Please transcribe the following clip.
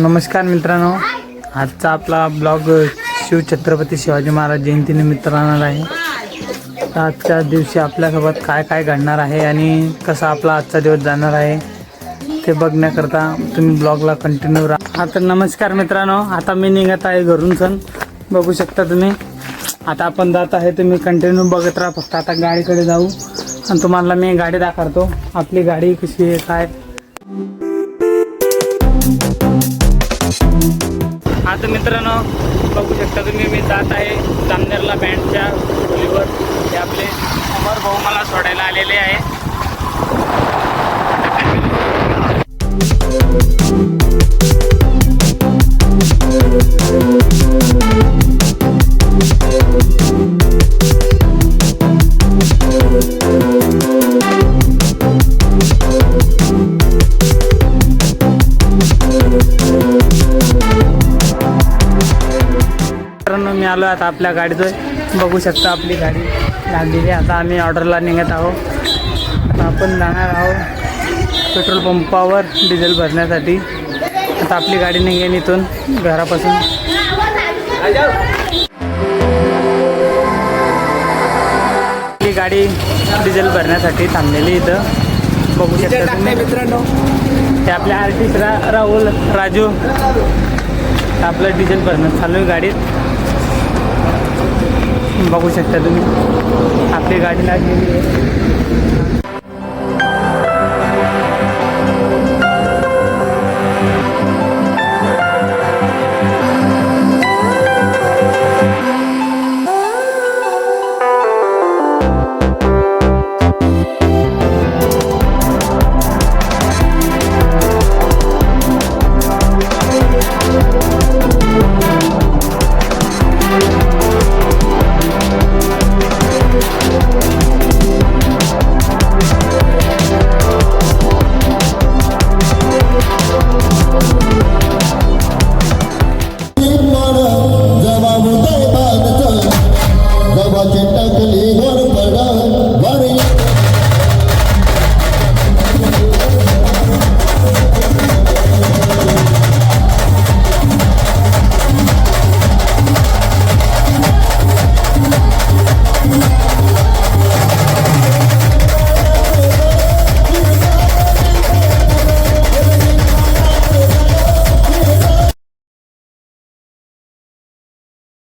नमस्कार मित्रांनो, आजचा आपला ब्लॉग शिवछत्रपती शिवाजी महाराज जयंतीनिमित्त राहणार आहे. तर आजच्या दिवशी आपल्यासोबत काय काय घडणार आहे आणि कसा आपला आजचा दिवस जाणार आहे ते बघण्याकरता तुम्ही ब्लॉगला कंटिन्यू राहा. आता नमस्कार मित्रांनो, आता मी निघत आहे घरून सण बघू शकता तुम्ही. आता आपण जात आहे, तुम्ही कंटिन्यू बघत राहा. फक्त आता गाडीकडे जाऊ आणि तुम्हाला मी गाडी दाखवतो आपली गाडी कशी आहे काय. आता मित्रांनो बघू शकता तुम्ही, मी जात आहे जामनेरला बँडच्या खोलीवर. ते आपले अमर भाऊ मला सोडायला आलेले आहे. मी आलो आता आपल्या गाडीचं. बघू शकता आपली गाडी लागलेली. आता आम्ही ऑर्डरला निघत आहोत. आता आपण जाणार आहोत पेट्रोल पंपावर डिझेल भरण्यासाठी. आता आपली गाडी निघेन इथून घरापासून. आपली गाडी डिझेल भरण्यासाठी थांबलेली इथं बघू शकता तुम्ही मित्रांनो. ते आपले आर्टिस्ट राहुल राजू आपलं डिझेल भरणं चालू आहे गाडीत. बघू शकता तुम्ही आपली गाडी लागलेली आहे.